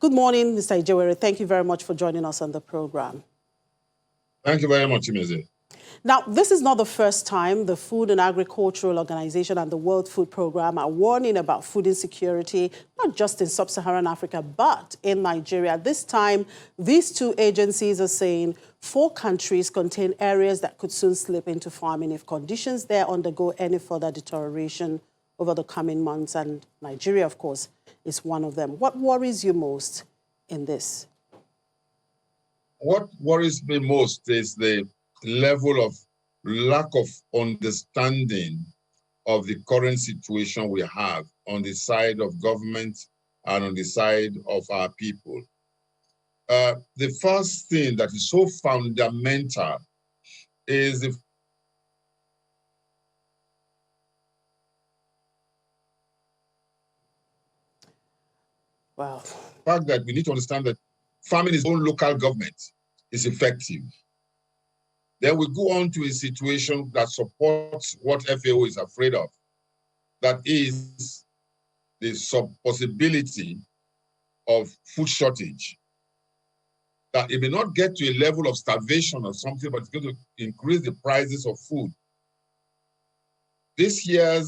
Good morning, Mr. Ijewere. Thank you very much for joining us on the program. Thank you very much, Chimeze. Now, this is not the first time the Food and Agricultural Organization and the World Food Programme are warning about food insecurity, not just in sub-Saharan Africa, but in Nigeria. This time, these two agencies are saying 4 countries contain areas that could soon slip into famine if conditions there undergo any further deterioration over the coming months. And Nigeria, of course, is one of them. What worries you most in this? What worries me most is the level of lack of understanding of the current situation we have on the side of government and on the side of our people. The first thing that is so fundamental is the fact that we need to understand that farming its own local government is effective. Then we go on to a situation that supports what FAO is afraid of. That is the possibility of food shortage. That it may not get to a level of starvation or something, but it's going to increase the prices of food. This year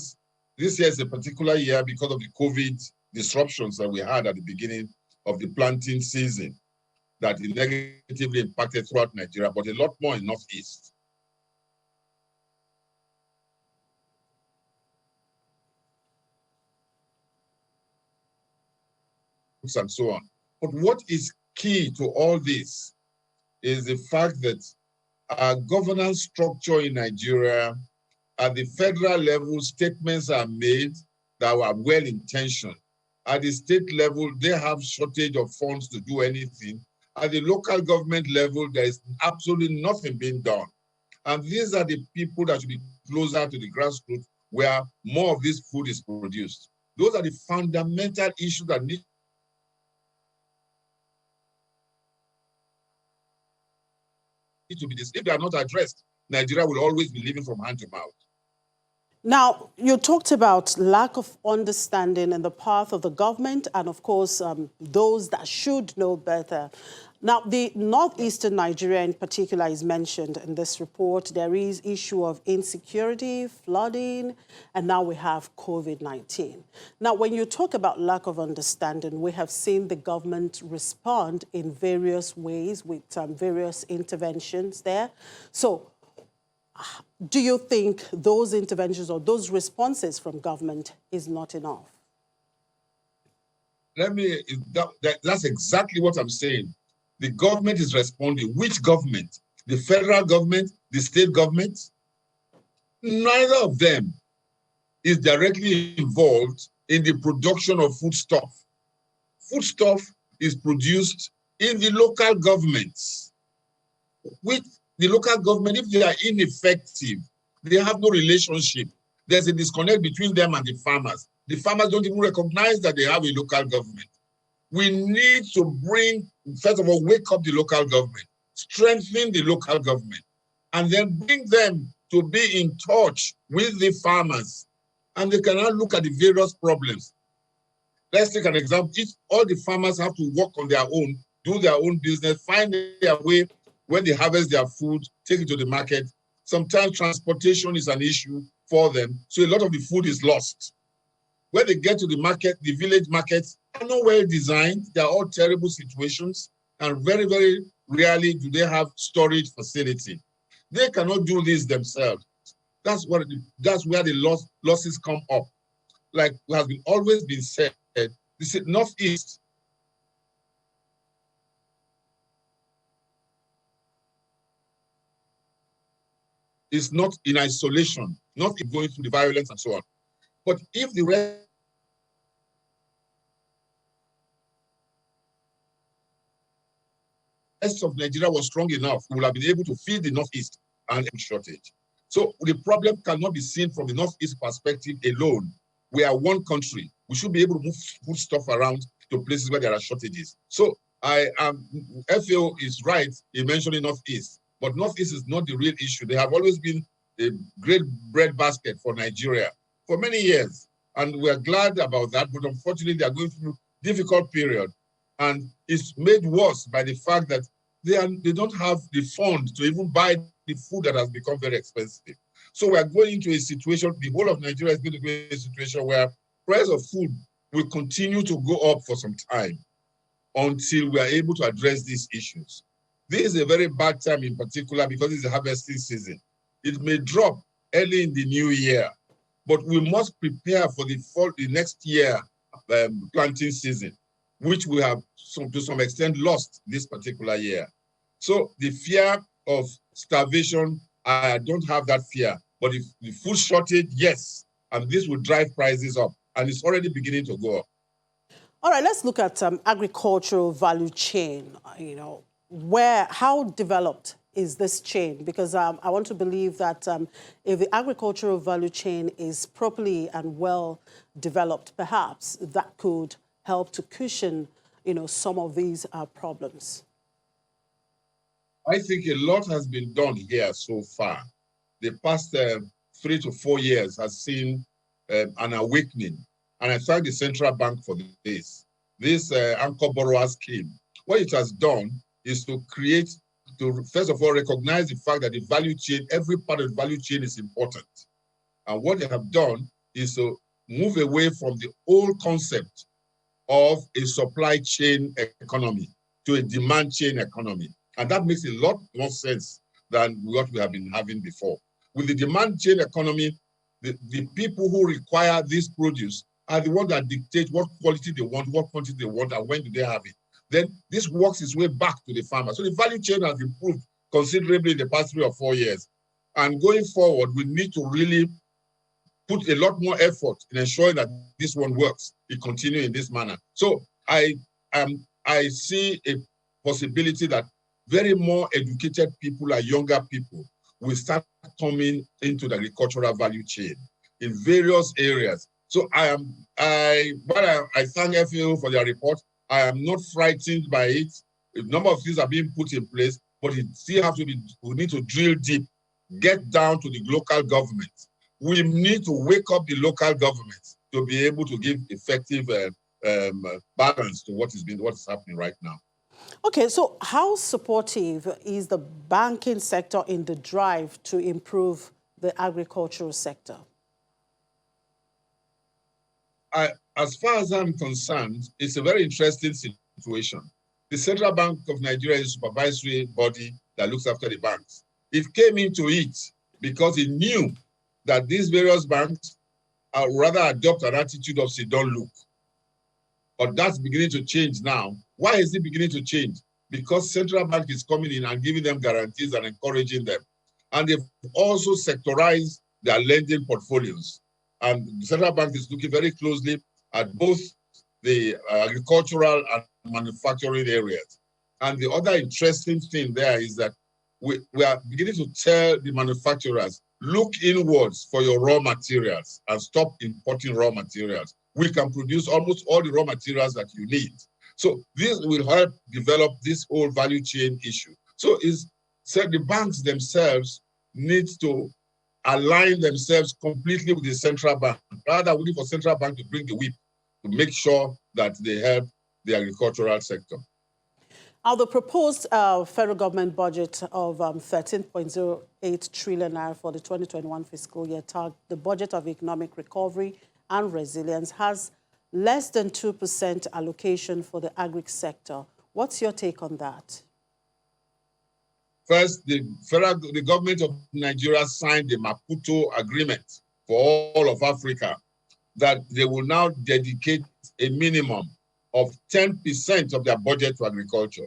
is a particular year because of the COVID disruptions that we had at the beginning of the planting season that it negatively impacted throughout Nigeria, but a lot more in Northeast. And so on. But what is key to all this is the fact that our governance structure in Nigeria, at the federal level, statements are made that are well-intentioned. At the state level, they have shortage of funds to do anything. At the local government level, there is absolutely nothing being done. And these are the people that should be closer to the grassroots where more of this food is produced. Those are the fundamental issues that need to be discussed. If they are not addressed, Nigeria will always be living from hand to mouth. Now, you talked about lack of understanding in the path of the government and, of course, those that should know better. Now, the northeastern Nigeria in particular is mentioned in this report. There is issue of insecurity, flooding, and now we have COVID-19. Now, when you talk about lack of understanding, we have seen the government respond in various ways with various interventions there. So, do you think those interventions or those responses from government is not enough? That's exactly what I'm saying. The government is responding. Which government? The federal government? The state government? Neither of them is directly involved in the production of foodstuff. Foodstuff is produced in the local governments. With the local government, if they are ineffective, they have no relationship. There's a disconnect between them and the farmers. The farmers don't even recognize that they have a local government. We need to first of all, wake up the local government, strengthen the local government, and then bring them to be in touch with the farmers. And they can now look at the various problems. Let's take an example. If all the farmers have to work on their own, do their own business, find their way when they harvest their food, take it to the market. Sometimes transportation is an issue for them, so a lot of the food is lost. When they get to the market, the village markets are not well designed. They are all terrible situations, and very, very rarely do they have storage facility. They cannot do this themselves. That's where the losses come up. Like has always been said, this is Northeast. Is not in isolation, not going through the violence and so on. But if the rest of Nigeria was strong enough, we would have been able to feed the Northeast and shortage. So the problem cannot be seen from the Northeast perspective alone. We are one country. We should be able to move food stuff around to places where there are shortages. So FAO is right in mentioning Northeast. But Northeast is not the real issue. They have always been a great breadbasket for Nigeria for many years. And we're glad about that. But unfortunately, they are going through a difficult period. And it's made worse by the fact that they don't have the fund to even buy the food that has become very expensive. So we are going into a situation, the whole of Nigeria is going to be a situation where price of food will continue to go up for some time until we are able to address these issues. This is a very bad time in particular because it's a harvesting season. It may drop early in the new year, but we must prepare for the next year planting season, which we have to some extent lost this particular year. So the fear of starvation, I don't have that fear, but if the food shortage, yes, and this will drive prices up, and it's already beginning to go up. All right, let's look at agricultural value chain. How developed is this chain? Because I want to believe that if the agricultural value chain is properly and well developed, perhaps that could help to cushion, some of these problems. I think a lot has been done here so far. The past 3 to 4 years has seen an awakening. And I thank the central bank for this. This anchor borrower scheme, what it has done is to first of all, recognize the fact that the value chain, every part of the value chain is important. And what they have done is to move away from the old concept of a supply chain economy to a demand chain economy. And that makes a lot more sense than what we have been having before. With the demand chain economy, the people who require this produce are the ones that dictate what quality they want, what quantity they want, and when do they have it. Then this works its way back to the farmer. So the value chain has improved considerably in the past 3 or 4 years. And going forward, we need to really put a lot more effort in ensuring that this one works. It continues in this manner. So I see a possibility that very more educated people and younger people will start coming into the agricultural value chain in various areas. So I thank FAO for their report. I am not frightened by it. A number of things are being put in place, but it still has to be, we need to drill deep, get down to the local government. We need to wake up the local government to be able to give effective balance to what is happening right now. Okay, so how supportive is the banking sector in the drive to improve the agricultural sector? As far as I'm concerned, it's a very interesting situation. The Central Bank of Nigeria is a supervisory body that looks after the banks. It came into it because it knew that these various banks rather adopt an attitude of say, don't look. But that's beginning to change now. Why is it beginning to change? Because Central Bank is coming in and giving them guarantees and encouraging them. And they've also sectorized their lending portfolios. And the Central Bank is looking very closely at both the agricultural and manufacturing areas. And the other interesting thing there is that we are beginning to tell the manufacturers, look inwards for your raw materials and stop importing raw materials. We can produce almost all the raw materials that you need. So this will help develop this whole value chain issue. So the banks themselves need to align themselves completely with the central bank, rather waiting for central bank to bring the whip to make sure that they help the agricultural sector. Now, the proposed federal government budget of 13.08 trillion naira for the 2021 fiscal year, the budget of economic recovery and resilience, has less than 2% allocation for the agri sector. What's your take on that? First, the government of Nigeria signed the Maputo Agreement for all of Africa that they will now dedicate a minimum of 10% of their budget to agriculture.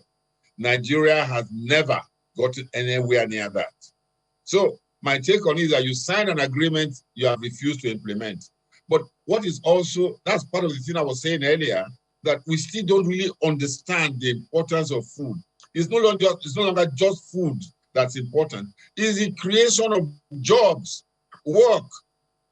Nigeria has never gotten anywhere near that. So my take on it is that you sign an agreement you have refused to implement. But what is also, that's part of the thing I was saying earlier, that we still don't really understand the importance of food. It's no longer just food that's important. It's the creation of jobs, work,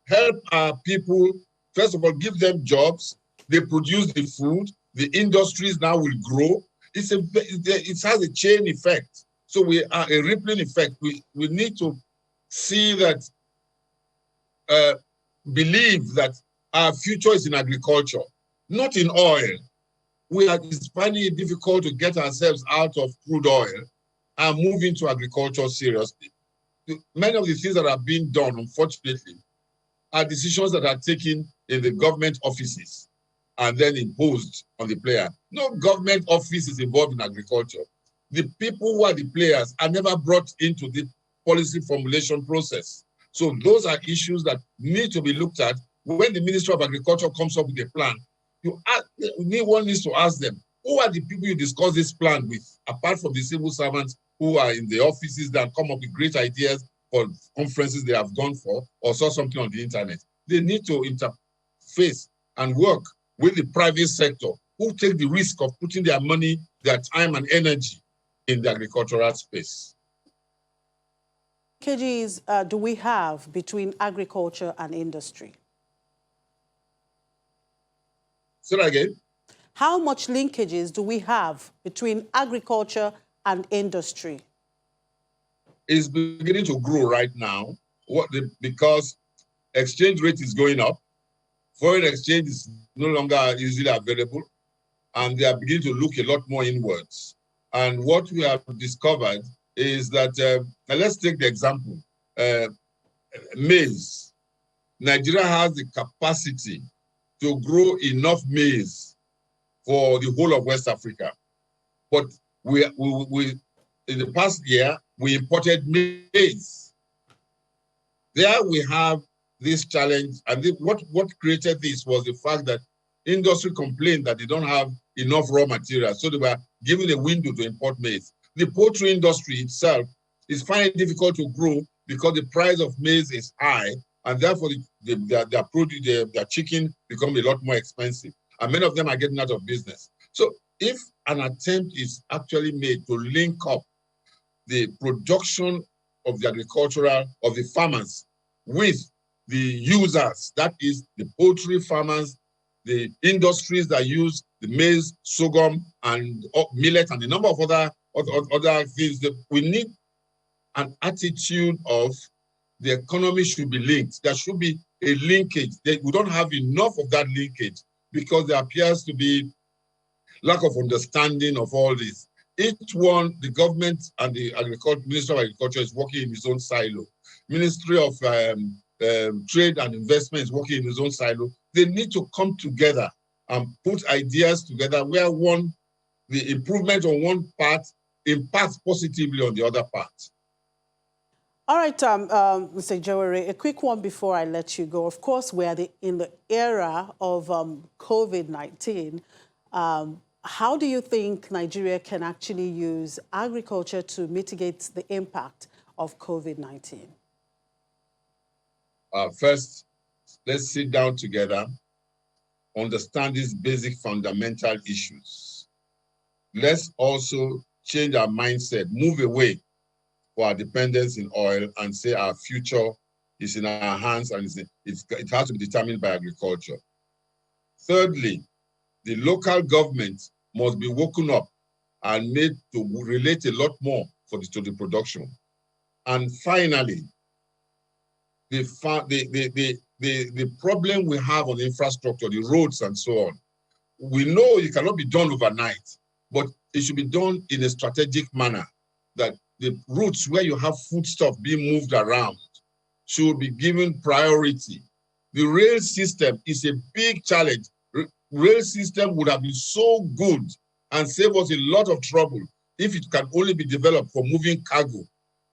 help our people. First of all, give them jobs. They produce the food. The industries now will grow. It has a chain effect. So we are a rippling effect. We need to see that, believe that our future is in agriculture, not in oil. we are finding it difficult to get ourselves out of crude oil and move into agriculture seriously. Many of the things that are being done, unfortunately, are decisions that are taken in the government offices and then imposed on the player. No government office is involved in agriculture. The people who are the players are never brought into the policy formulation process. So those are issues that need to be looked at. When the Ministry of Agriculture comes up with a plan, one needs to ask them, who are the people you discuss this plan with, apart from the civil servants who are in the offices that come up with great ideas for conferences they have gone for or saw something on the internet? They need to interface and work with the private sector who take the risk of putting their money, their time and energy in the agricultural space. Linkages do we have between agriculture and industry? Say that again. How much linkages do we have between agriculture and industry? It's beginning to grow right now because exchange rate is going up. Foreign exchange is no longer easily available, and they are beginning to look a lot more inwards. And what we have discovered is that, let's take the example, maize. Nigeria has the capacity to grow enough maize for the whole of West Africa. But we in the past year, we imported maize. There we have this challenge, and what created this was the fact that industry complained that they don't have enough raw material, so they were given a window to import maize. The poultry industry itself is finding it difficult to grow because the price of maize is high, and therefore their chicken become a lot more expensive, and many of them are getting out of business. So if an attempt is actually made to link up the production of the of the farmers with the users, that is the poultry farmers, the industries that use the maize, sorghum, and millet, and a number of other things, that we need an attitude of the economy should be linked. There should be a linkage. We don't have enough of that linkage because there appears to be lack of understanding of all this. Each one, the government and the Ministry of Agriculture is working in its own silo. Ministry of Trade and Investment is working in its own silo. They need to come together and put ideas together where the improvement on one part impacts positively on the other part. All right, Mr. Jawari, a quick one before I let you go. Of course, we are in the era of COVID-19. How do you think Nigeria can actually use agriculture to mitigate the impact of COVID-19? First, let's sit down together, understand these basic fundamental issues. Let's also change our mindset, move away from our dependence in oil and say our future is in our hands and it has to be determined by agriculture. Thirdly, the local government must be woken up and made to relate a lot more to the production. And finally, the problem we have on infrastructure, the roads and so on, we know it cannot be done overnight, but it should be done in a strategic manner, that the routes where you have foodstuff being moved around should be given priority. The rail system is a big challenge. Rail system would have been so good and save us a lot of trouble if it can only be developed for moving cargo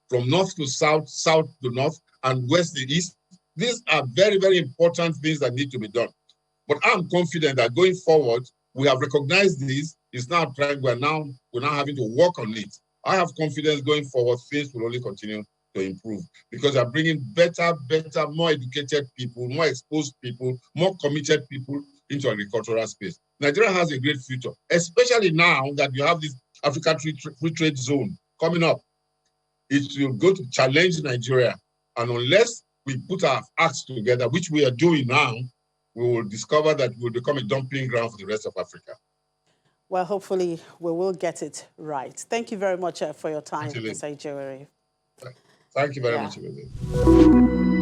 from north to south, south to north, and west to east. These are very, very important things that need to be done. But I'm confident that going forward, we have recognized this. It's now time we're now having to work on it. I have confidence going forward, things will only continue to improve because they're bringing better, more educated people, more exposed people, more committed people into agricultural space. Nigeria has a great future, especially now that you have this Africa Free Trade Zone coming up. It will go to challenge Nigeria. And unless we put our acts together, which we are doing now, we will discover that we'll become a dumping ground for the rest of Africa. Well, hopefully we will get it right. Thank you very much for your time, Mr. Jawari. Thank you very much, Elizabeth.